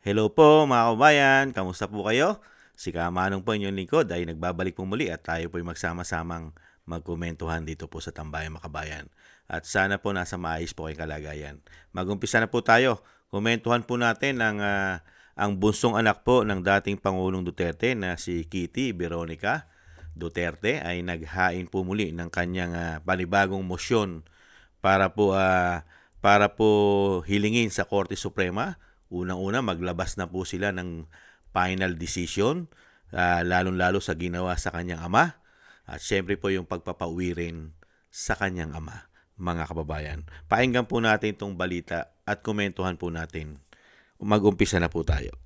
Hello po mga kabayan, kamusta po kayo? Si Kamanong po inyong lingkod ay nagbabalik po muli at tayo po ay magsama-samang magkomentuhan dito po sa Tambayang Makabayan. At sana po nasa maayos po kayong kalagayan. Magumpisa na po tayo. Komentuhan po natin ang bunsong anak po ng dating Pangulong Duterte na si Kitty Veronica Duterte ay naghain po muli ng kanyang panibagong motion para po hilingin sa Korte Suprema. Unang-una, maglabas na po sila ng final decision, lalong-lalo sa ginawa sa kanyang ama. At syempre po yung pagpapauwi rin sa kanyang ama, mga kababayan. Pakinggan po natin itong balita at komentuhan po natin. Mag-umpisa na po tayo.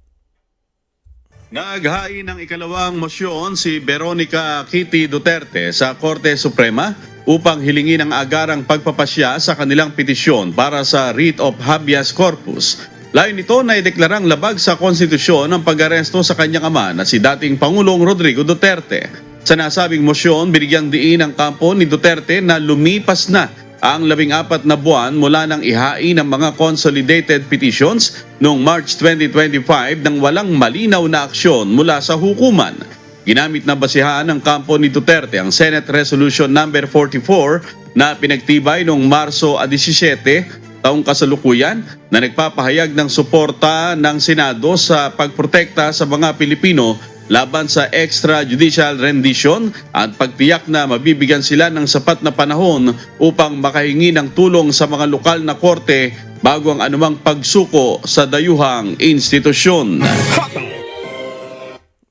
Naghain ng ikalawang mosyon si Veronica Kitty Duterte sa Korte Suprema upang hilingin ang agarang pagpapasya sa kanilang petisyon para sa writ of habeas corpus. Layon nito na ideklarang labag sa konstitusyon ang pag-aresto sa kanyang ama na si dating Pangulong Rodrigo Duterte. Sa nasabing mosyon, binigyang diin ang kampo ni Duterte na lumipas na ang 14 na buwan mula nang ihain ang mga consolidated petitions noong March 2025 nang walang malinaw na aksyon mula sa hukuman. Ginamit na basihan ng kampo ni Duterte ang Senate Resolution No. 44 na pinagtibay noong Marso 17 taong kasalukuyan na nagpapahayag ng suporta ng Senado sa pagprotekta sa mga Pilipino laban sa extrajudicial rendition at pagtiyak na mabibigyan sila ng sapat na panahon upang makahingi ng tulong sa mga lokal na korte bago ang anumang pagsuko sa dayuhang institusyon.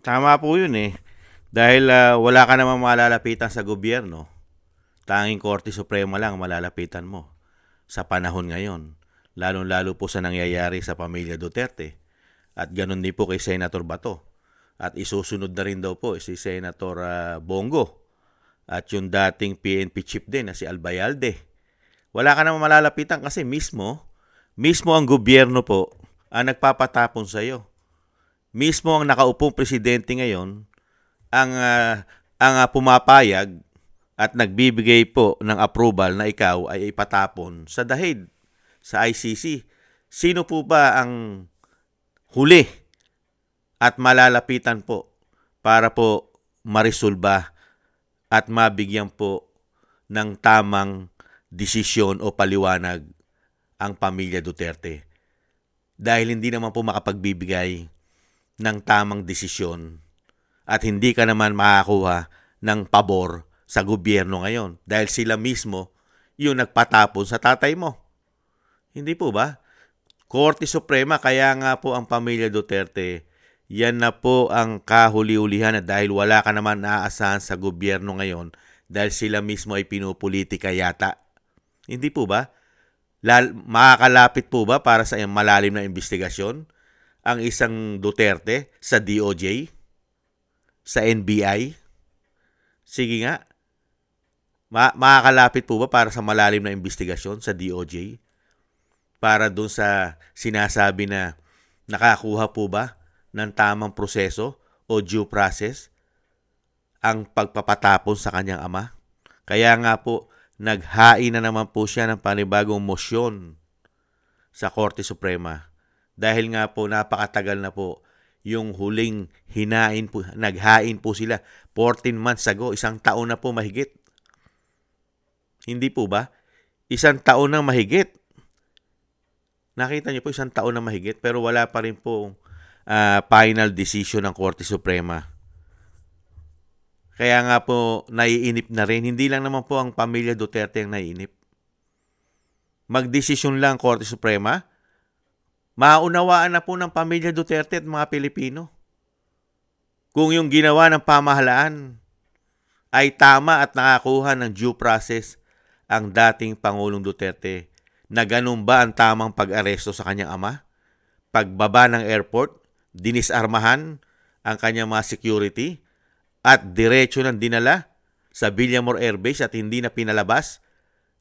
Tama po yun eh. Dahil wala ka namang malalapitan sa gobyerno. Tanging Korte Suprema lang malalapitan mo sa panahon ngayon. Lalong-lalo po sa nangyayari sa pamilya Duterte. At ganun din po kay Senator Bato. At isusunod na rin daw po si Senator Bongo. At yung dating PNP chief din na si Albayalde. Wala ka namang malalapitan kasi mismo ang gobyerno po ang nagpapatapon sa iyo. Mismo ang nakaupong presidente ngayon ang pumapayag at nagbibigay po ng approval na ikaw ay ipatapon sa dahig sa ICC. Sino po ba ang huli at malalapitan po para po marisolba at mabigyan po ng tamang desisyon o paliwanag ang pamilya Duterte? Dahil hindi naman po makapagbibigay ng tamang desisyon at hindi ka naman makakuha ng pabor sa gobyerno ngayon dahil sila mismo yung nagpatapon sa tatay mo. Hindi po ba? Korte Suprema, kaya nga po ang pamilya Duterte, yan na po ang kahuli-ulihan na dahil wala ka naman naaasahan sa gobyerno ngayon dahil sila mismo ay pinupolitika yata. Hindi po ba? Makakalapit po ba para sa malalim na investigasyon ang isang Duterte sa DOJ? Sa NBI? Sige nga. Makakalapit po ba para sa malalim na investigasyon sa DOJ? Para doon sa sinasabi na nakakuha po ba ng tamang proseso o due process ang pagpapatapon sa kanyang ama? Kaya nga po, naghain na naman po siya ng panibagong mosyon sa Korte Suprema. Dahil nga po napakatagal na po yung huling naghain po sila 14 months ago, isang taon na po mahigit. Hindi po ba? Isang taon na mahigit. Nakita niyo po isang taon na mahigit pero wala pa rin po final decision ng Korte Suprema. Kaya nga po naiinip na rin. Hindi lang naman po ang pamilya Duterte ang naiinip. Magdesisyon lang Korte Suprema, maunawaan na po ng pamilya Duterte at mga Pilipino kung yung ginawa ng pamahalaan ay tama at nakakuha ng due process ang dating Pangulong Duterte na ganun ba ang tamang pag-aresto sa kanyang ama? Pagbaba ng airport, dinisarmahan ang kanyang mga security at diretso ng dinala sa Villamor Air Base at hindi na pinalabas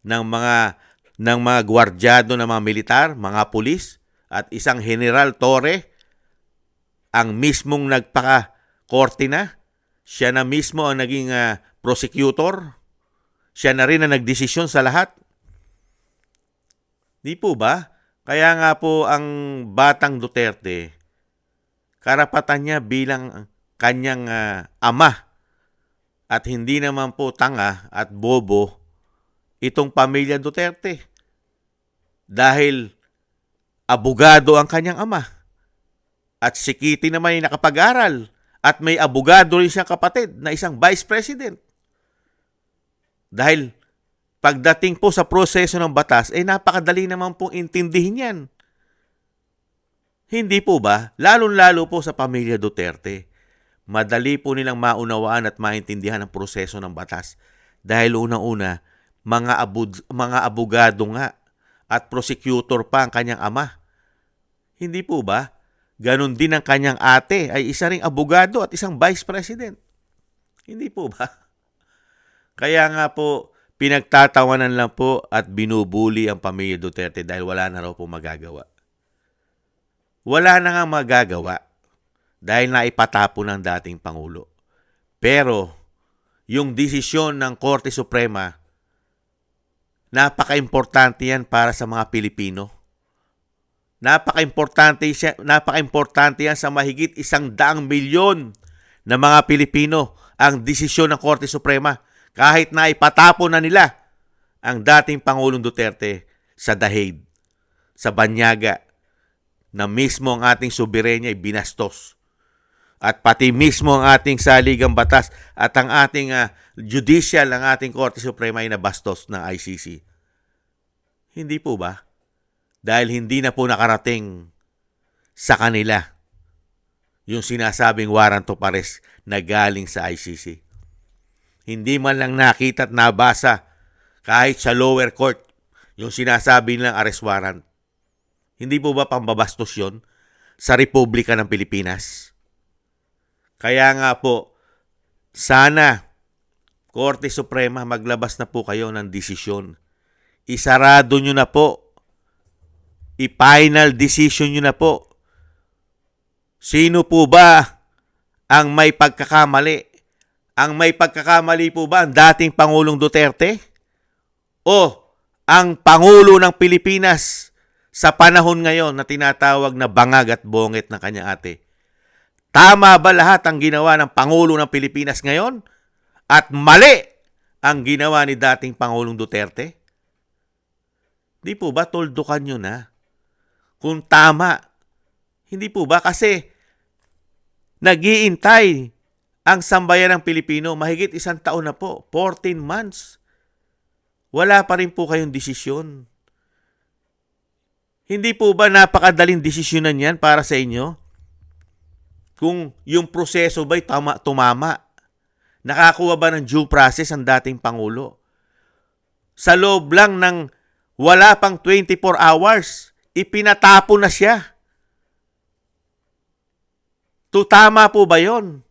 ng mga gwardyado ng mga militar, mga pulis at isang General Torre ang mismong nagpaka-korte na. Siya na mismo ang naging prosecutor. Siya na rin ang nagdesisyon sa lahat. Di po ba? Kaya nga po ang batang Duterte karapatan niya bilang kanyang ama at hindi naman po tanga at bobo itong pamilya Duterte. Dahil abogado ang kanyang ama at si Kitty naman ay nakapag-aral at may abogado rin siyang kapatid na isang vice president. Dahil pagdating po sa proseso ng batas, napakadali naman pong intindihin yan. Hindi po ba? Lalong-lalo po sa pamilya Duterte. Madali po nilang maunawaan at maintindihan ang proseso ng batas. Dahil unang-una, mga abogado nga at prosecutor pa ang kanyang ama. Hindi po ba? Ganon din ang kanyang ate ay isa ring abogado at isang vice president. Hindi po ba? Kaya nga po, pinagtatawanan lang po at binubuli ang pamilya Duterte dahil wala na raw po magagawa. Wala na nga magagawa dahil naipatapo ng dating Pangulo. Pero, yung desisyon ng Korte Suprema, napaka-importante yan para sa mga Pilipino. Napaka-importante yan sa mahigit 100 milyon na mga Pilipino ang desisyon ng Korte Suprema kahit na ipatapo na nila ang dating Pangulong Duterte sa dahig, sa banyaga, na mismo ang ating soberenya ay binastos. At pati mismo ang ating saligang batas at ang ating judicial, ang ating Korte Suprema ay nabastos ng ICC. Hindi po ba? Dahil hindi na po nakarating sa kanila yung sinasabing warrant of arrest na galing sa ICC. Hindi man lang nakita at nabasa kahit sa lower court yung sinasabi nilang arrest warrant. Hindi po ba pambabastos yun sa Republika ng Pilipinas? Kaya nga po, sana Korte Suprema maglabas na po kayo ng desisyon. Isarado nyo na po. I-final decision nyo na po. Sino po ba ang may pagkakamali? Ang may pagkakamali po ba ang dating Pangulong Duterte? O ang Pangulo ng Pilipinas sa panahon ngayon na tinatawag na bangag at bongit ng kanyang ate? Tama ba lahat ang ginawa ng Pangulo ng Pilipinas ngayon? At mali ang ginawa ni dating Pangulong Duterte? Di po ba tuldukan nyo na? Kung tama, hindi po ba? Kasi nag-iintay ang sambayan ng Pilipino mahigit 1 taon na po, 14 months. Wala pa rin po kayong desisyon. Hindi po ba napakadaling desisyonan yan para sa inyo? Kung yung proseso ba'y tumama? Nakakuha ba ng due process ang dating Pangulo? Sa loob lang ng wala pang 24 hours, ipinatapo na siya. Tama po ba yon?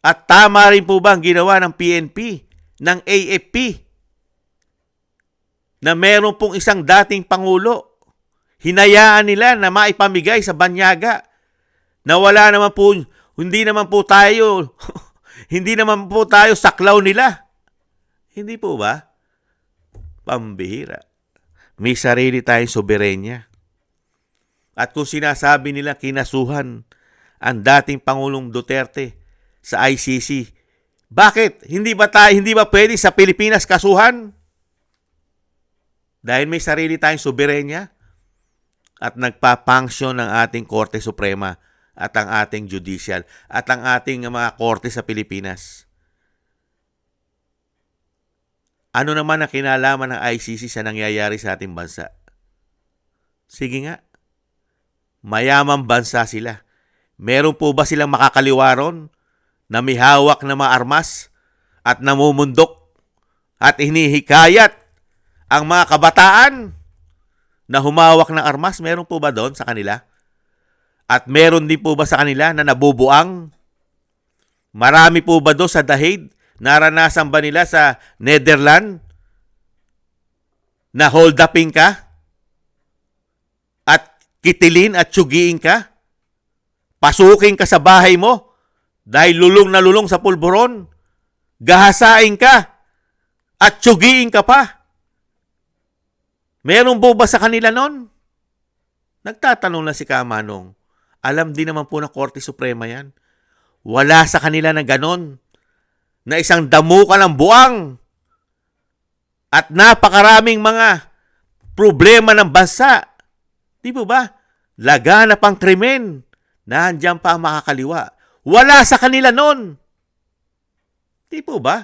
At tama rin po ba ang ginawa ng PNP, ng AFP, na meron pong isang dating Pangulo? Hinayaan nila na maipamigay sa banyaga na wala naman po, hindi naman po tayo saklaw nila. Hindi po ba? Pambihira. May sarili tayong soberenya. At kung sinasabi nila kinasuhan ang dating Pangulong Duterte sa ICC, bakit? Hindi ba pwede sa Pilipinas kasuhan? Dahil may sarili tayong soberenya at nagpapangsyon ng ating Korte Suprema at ang ating judicial at ang ating mga korte sa Pilipinas. Ano naman ang kinalaman ng ICC sa nangyayari sa ating bansa? Sige nga, mayamang bansa sila. Meron po ba silang makakaliwaron na may hawak na mga armas at namumundok at hinihikayat ang mga kabataan na humawak ng armas? Meron po ba doon sa kanila? At meron din po ba sa kanila na nabubuang? Marami po ba doon sa dahig? Naranasan ba nila sa Netherlands na hold upin ka? At kitilin at tsugiin ka? Pasukin ka sa bahay mo dahil lulong na lulong sa pulburon? Gahasain ka at tsugiin ka pa? Meron po ba sa kanila nun? Nagtatanong na si Kamanong, Alam din naman po ng Korte Suprema yan. Wala sa kanila na ganon, na isang damukan ng buwang at napakaraming mga problema ng bansa. Di po ba? Laganap ang krimen. Nandiyan pa ang makakaliwa. Wala sa kanila nun. Di po ba?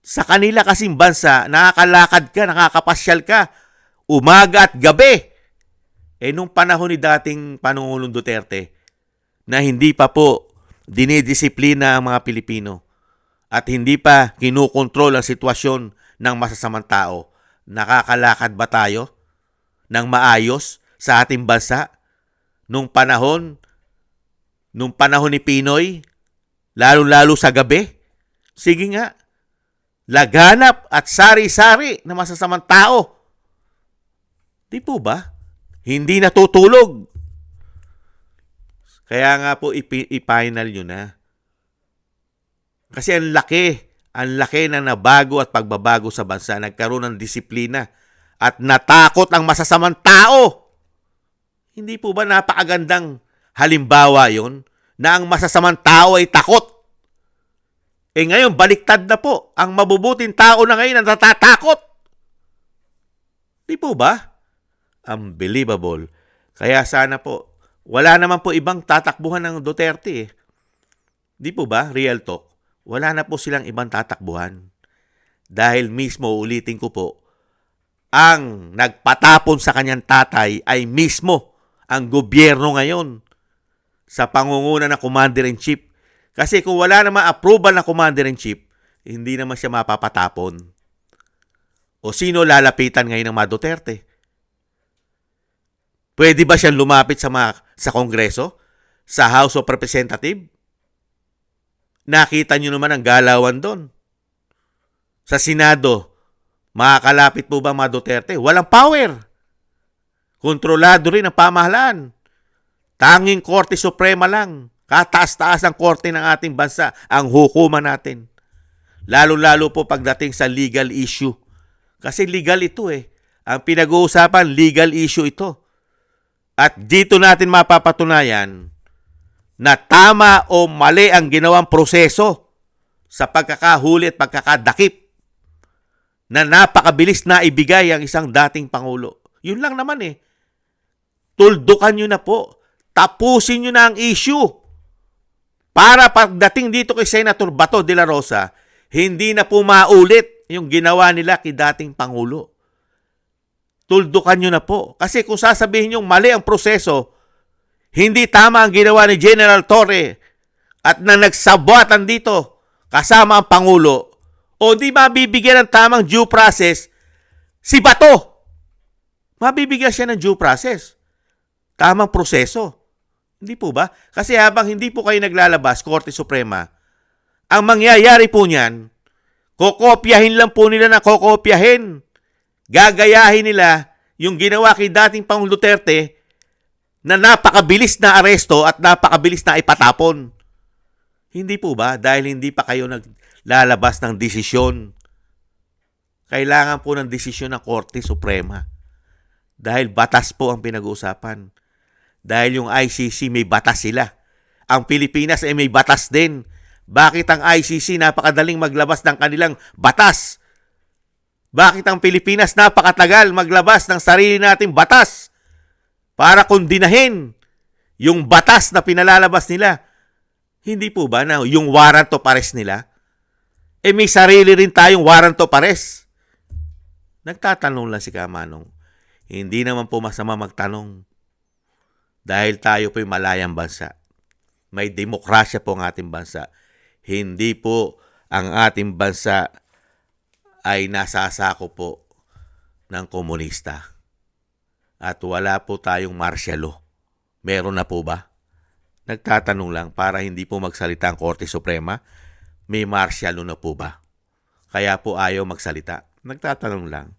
Sa kanila kasing bansa, nakakalakad ka, nakakapasyal ka, umaga at gabi. Nung panahon ni dating Pangulong Duterte, na hindi pa po dinidisiplina ang mga Pilipino at hindi pa kinukontrol ang sitwasyon ng masasamang tao, nakakalakad ba tayo ng maayos sa ating bansa nung panahon ni Pinoy, lalo-lalo sa gabi? Sige nga, laganap at sari-sari na masasamang tao. Di po ba? Hindi natutulog. Kaya nga po i-final nyo na. Kasi ang laki na nabago at pagbabago sa bansa. Nagkaroon ng disiplina at natakot ang masasamang tao. Hindi po ba napakagandang halimbawa yon na ang masasamang tao ay takot? Ngayon, baliktad na po. Ang mabubuting tao na ngayon ang natatakot. Di po ba? Unbelievable. Kaya sana po, wala naman po ibang tatakbuhan ng Duterte. Di po ba? Real talk. Wala na po silang ibang tatakbuhan. Dahil mismo, ulitin ko po, ang nagpatapon sa kanyang tatay ay mismo ang gobyerno ngayon sa pangunguna ng Commander-in-Chief. Kasi kung wala naman approval ng Commander-in-Chief, hindi naman siya mapapatapon. O sino lalapitan ngayon ng mga Duterte? Pwede ba siyang lumapit sa Kongreso? Sa House of Representatives? Nakita nyo naman ang galawan doon. Sa Senado, makakalapit po ba mga Duterte? Walang power. Kontrolado rin ang pamahalaan. Tanging Korte Suprema lang. Kataas-taas ang korte ng ating bansa. Ang hukuman natin. Lalo-lalo po pagdating sa legal issue. Kasi legal ito eh. Ang pinag-uusapan, legal issue ito. At dito natin mapapatunayan na tama o mali ang ginawang proseso sa pagkakahuli at pagkakadakip na napakabilis na ibigay ang isang dating Pangulo. Yun lang naman eh. Tuldukan nyo na po. Tapusin nyo na ang issue. Para pagdating dito kay Senator Bato de la Rosa, hindi na po maulit yung ginawa nila kay dating Pangulo. Tuldukan nyo na po. Kasi kung sasabihin nyo mali ang proseso, hindi tama ang ginawa ni General Torre at na nagsabwatan dito kasama ang Pangulo, o di mabibigyan ng tamang due process si Bato. Mabibigyan siya ng due process. Tamang proseso. Hindi po ba? Kasi habang hindi po kayo naglalabas, Korte Suprema, ang mangyayari po niyan, kokopyahin lang po nila na kokopyahin. Gagayahin nila yung ginawa kay dating Pangulong Duterte na napakabilis na aresto at napakabilis na ipatapon. Hindi po ba? Dahil hindi pa kayo naglalabas ng desisyon. Kailangan po ng desisyon ng Korte Suprema. Dahil batas po ang pinag-uusapan. Dahil yung ICC may batas sila. Ang Pilipinas ay may batas din. Bakit ang ICC napakadaling maglabas ng kanilang batas? Bakit ang Pilipinas napakatagal maglabas ng sarili nating batas para kondinahin yung batas na pinalalabas nila? Hindi po ba na yung warrant of arrest nila? May sarili rin tayong warrant of arrest. Nagtatanong lang si Kamanong. Hindi naman po masama magtanong. Dahil tayo po'y malayang bansa. May demokrasya po ang ating bansa. Hindi po ang ating bansa ay nasasako po ng komunista. At wala po tayong martial law. Meron na po ba? Nagtatanong lang para hindi po magsalita ang Korte Suprema. May martial law na po ba? Kaya po ayaw magsalita. Nagtatanong lang.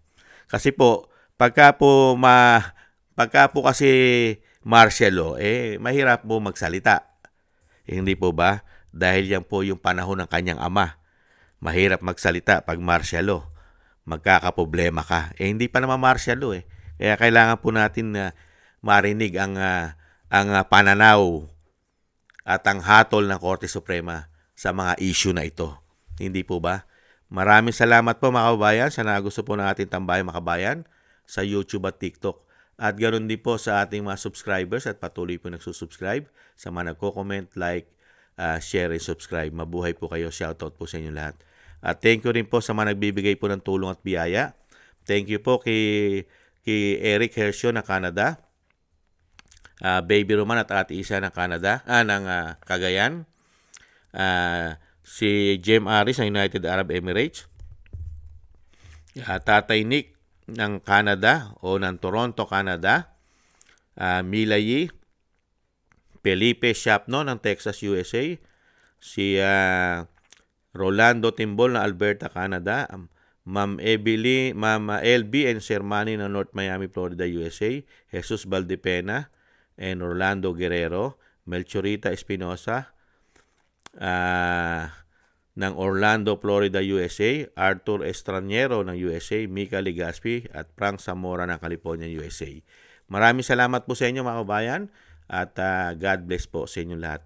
Kasi po, pagka po kasi martial law, mahirap po magsalita. Hindi po ba? Dahil yan po yung panahon ng kanyang ama. Mahirap magsalita pag martial law. Magkakaproblema ka. Hindi pa naman martial law eh. Kaya kailangan po natin na marinig ang ang pananaw at ang hatol ng Korte Suprema sa mga issue na ito. Hindi po ba? Maraming salamat po mga kababayan sa nagusto po ng ating tambayang makabayan sa YouTube at TikTok. At ganoon din po sa ating mga subscribers at patuloy po nagsusubscribe, sa mga nagko-comment, like, share, and subscribe. Mabuhay po kayo. Shoutout po sa inyo lahat. At thank you rin po sa mga nagbibigay po ng tulong at biyaya. Thank you po kay Eric Hershio ng Canada, Baby Roman at Ate Isa ng Canada, ng Cagayan, si Jem Aris ng United Arab Emirates, Tatay Nick ng Canada o ng Toronto, Canada, Mila Yi, Felipe Shapno ng Texas, USA, si Rolando Timbol ng Alberta, Canada, Ma'am LB and Sermani ng North Miami, Florida, USA, Jesus Valdepena and Orlando Guerrero, Melchorita Espinosa ng Orlando, Florida, USA, Arthur Estraniero ng USA, Mika Legaspi at Frank Zamora ng California, USA. Maraming salamat po sa inyo mga kabayan at God bless po sa inyo lahat.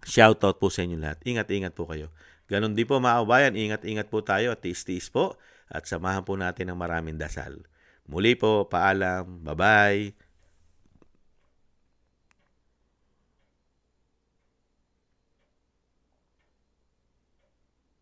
Shoutout po sa inyo lahat. Ingat-ingat po kayo. Ganon din po mga kabayan, ingat-ingat po tayo at tiis-tiis po at samahan po natin ng maraming dasal. Muli po, paalam, bye-bye.